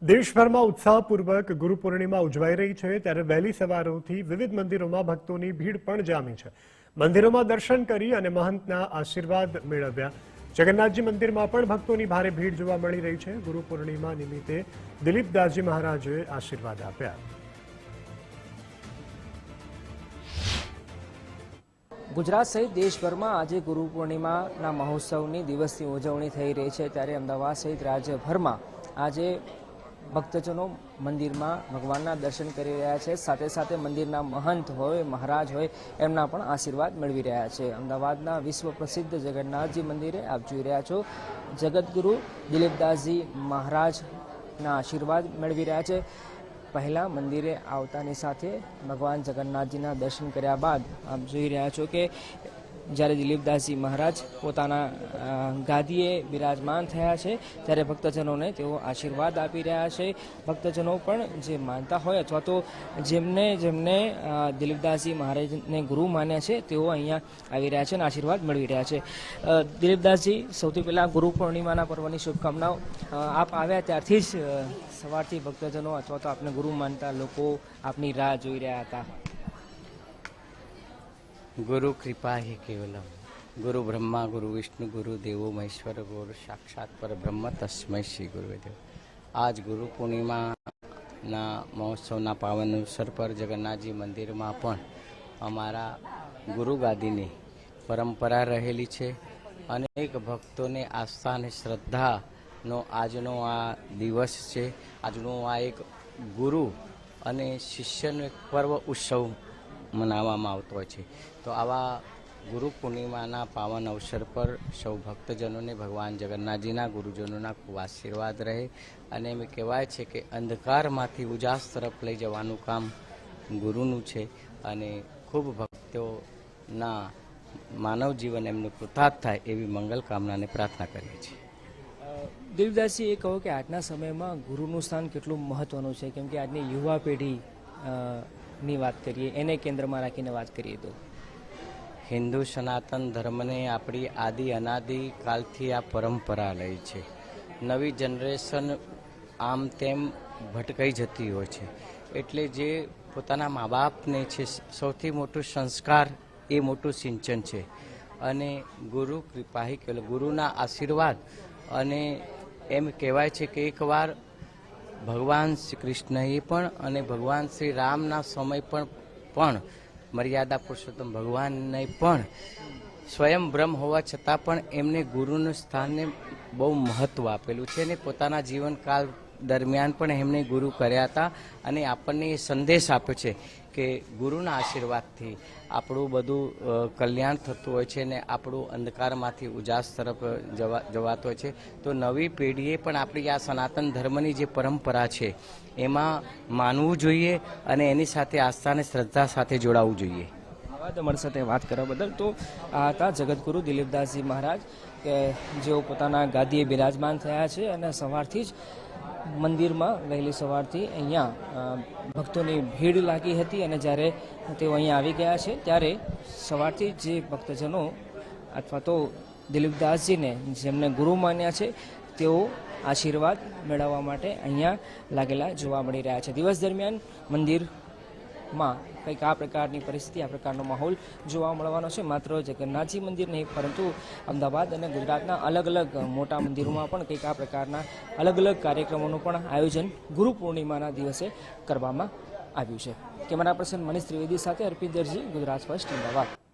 દેશભરમાં ઉત્સાહપૂર્વક ગુરુ પૂર્ણિમા ઉજવાઈ રહી છે ત્યારે વહેલી સવારોથી વિવિધ મંદિરોમાં ભક્તોની ભીડ પણ જામી છે। મંદિરોમાં દર્શન કરી અને મહંતના આશીર્વાદ મેળવ્યા। જગન્નાથજી મંદિરમાં પણ ભક્તોની ભારે ભીડ જોવા મળી રહી છે। ગુરુ પૂર્ણિમા નિમિત્તે દિલીપદાસજી મહારાજે આશીર્વાદ આપ્યા। ગુજરાત સહિત દેશભરમાં આજે ગુરુ પૂર્ણિમાના મહોત્સવની દિવસની ઉજવણી થઈ રહી છે ત્યારે અમદાવાદ સહિત રાજ્યભરમાં આજે ભક્તજનો મંદિરમાં ભગવાનના દર્શન કરી રહ્યા છે। સાથે સાથે મંદિરના મહંત હોય મહારાજ હોય એમના પણ આશીર્વાદ મેળવી રહ્યા છે। અમદાવાદના વિશ્વ પ્રસિદ્ધ જગન્નાથજી મંદિરે આપ જોઈ રહ્યા છો જગતગુરુ દિલીપદાસજી મહારાજના આશીર્વાદ મેળવી રહ્યા છે। પહેલા મંદિરે આવતાની સાથે ભગવાન જગન્નાથજીના દર્શન કર્યા બાદ આપ જોઈ રહ્યા છો કે જ્યારે દિલીપદાસજી મહારાજ પોતાના ગાદીએ બિરાજમાન થયા છે ત્યારે ભક્તજનોને તેઓ આશીર્વાદ આપી રહ્યા છે। ભક્તજનો પણ જે માનતા હોય અથવા તો જેમને દિલીપદાસજી મહારાજને ગુરુ માન્યા છે તેઓ અહીંયા આવી રહ્યા છે અને આશીર્વાદ મેળવી રહ્યા છે। દિલીપદાસજી, સૌથી પહેલાં ગુરુ પૂર્ણિમાના પર્વની શુભકામનાઓ। આપ આવ્યા ત્યારથી જ સવારથી ભક્તજનો અથવા તો આપને ગુરુ માનતા લોકો આપની રાહ જોઈ રહ્યા હતા। गुरु कृपा ही केवलम गुरु ब्रह्मा गुरु विष्णु गुरु देवो महेश्वर गुरु साक्षात पर ब्रह्म तस्मै श्री गुरुदेव। आज गुरु पूर्णिमाના મહોત્સવના પાવન અવસર પર જગન્નાથજી મંદિરમાં પણ અમારા ગુરુ ગાદીની પરંપરા રહેલી છે। અનેક ભક્તોને આસ્થા અને શ્રદ્ધાનો આજનો આ દિવસ છે। આજનો આ એક ગુરુ અને શિષ્યનો એક પર્વ ઉત્સવ મનાવવામાં આવતો હોય છે। તો આવા ગુરુ પૂર્ણિમાના પાવન અવસર પર સૌ ભક્તજનોને ભગવાન જગન્નાથજીના ગુરુજનોના ખૂબ આશીર્વાદ રહે અને એમ કહેવાય છે કે અંધકારમાંથી ઉજાસ તરફ લઈ જવાનું કામ ગુરુનું છે અને ખૂબ ભક્તોના માનવ જીવન એમનું કૃતાર્થ થાય એવી મંગલ કામનાને પ્રાર્થના કરીએ છીએ। દિલીપદાસજી, એ કહો કે આજના સમયમાં ગુરુનું સ્થાન કેટલું મહત્વનું છે, કેમ કે આજની યુવા પેઢી ની વાત કરીએ એને કેન્દ્રમાં રાખીને વાત કરીએ તો હિન્દુ સનાતન ધર્મને આપણી આદિ અનાદિ કાલથી આ પરંપરા લઈ છે। નવી જનરેશન આમ તેમ ભટકાઈ જતી હોય છે એટલે જે પોતાના મા બાપને છે સૌથી મોટું સંસ્કાર એ મોટું સિંચન છે અને ગુરુ કૃપાહી કહેવાય ગુરુના આશીર્વાદ। અને એમ કહેવાય છે કે એકવાર ભગવાન શ્રી કૃષ્ણએ પણ અને ભગવાન શ્રી રામના સમય પણ મર્યાદા પુરુષોત્તમ ભગવાનને પણ સ્વયં બ્રહ્મ હોવા છતાં પણ એમને ગુરુનું સ્થાનને બહુ મહત્ત્વ આપેલું છે અને પોતાના જીવનકાળ દરમિયાન પણ એમને ગુરુ કર્યા હતા અને આપણને એ સંદેશ આપ્યો છે કે ગુરુના આશીર્વાદથી આપણું બધું કલ્યાણ થતું હોય છે અને આપણું અંધકારમાંથી ઉજાસ તરફ જવાતું હોય છે। તો નવી પેઢીએ પણ આપણી આ સનાતન ધર્મની જે પરંપરા છે એમાં માનવું જોઈએ અને એની સાથે આસ્થા અને શ્રદ્ધા સાથે જોડાવવું જોઈએ। તમારી સાથે વાત કરવા બદલ તો આ હતા જગતગુરુ દિલીપદાસજી મહારાજ કે જેઓ પોતાના ગાદીએ બિરાજમાન થયા છે અને સવારથી જ મંદિરમાં વહેલી સવારથી અહીંયા ભક્તોની ભીડ લાગી હતી અને જ્યારે તેઓ અહીંયા આવી ગયા છે ત્યારે સવારથી જે ભક્તજનો અથવા તો દિલીપદાસજીને જેમને ગુરુ માન્યા છે તેઓ આશીર્વાદ મેળવવા માટે અહીંયા લાગેલા જોવા મળી રહ્યા છે। દિવસ દરમિયાન મંદિરમાં કંઈક આ પ્રકારની પરિસ્થિતિ આ પ્રકારનો માહોલ જોવા મળવાનો છે। માત્ર જગન્નાથજી મંદિર નહીં પરંતુ અમદાવાદ અને ગુજરાતના અલગ અલગ મોટા મંદિરોમાં પણ કંઈક આ પ્રકારના અલગ અલગ કાર્યક્રમોનું પણ આયોજન ગુરુ પૂર્ણિમાના દિવસે કરવામાં આવ્યું છે। કેમેરા પર્સન મનીષ ત્રિવેદી સાથે અર્પિત દરજી, ગુજરાત ફર્સ્ટ, અમદાવાદ।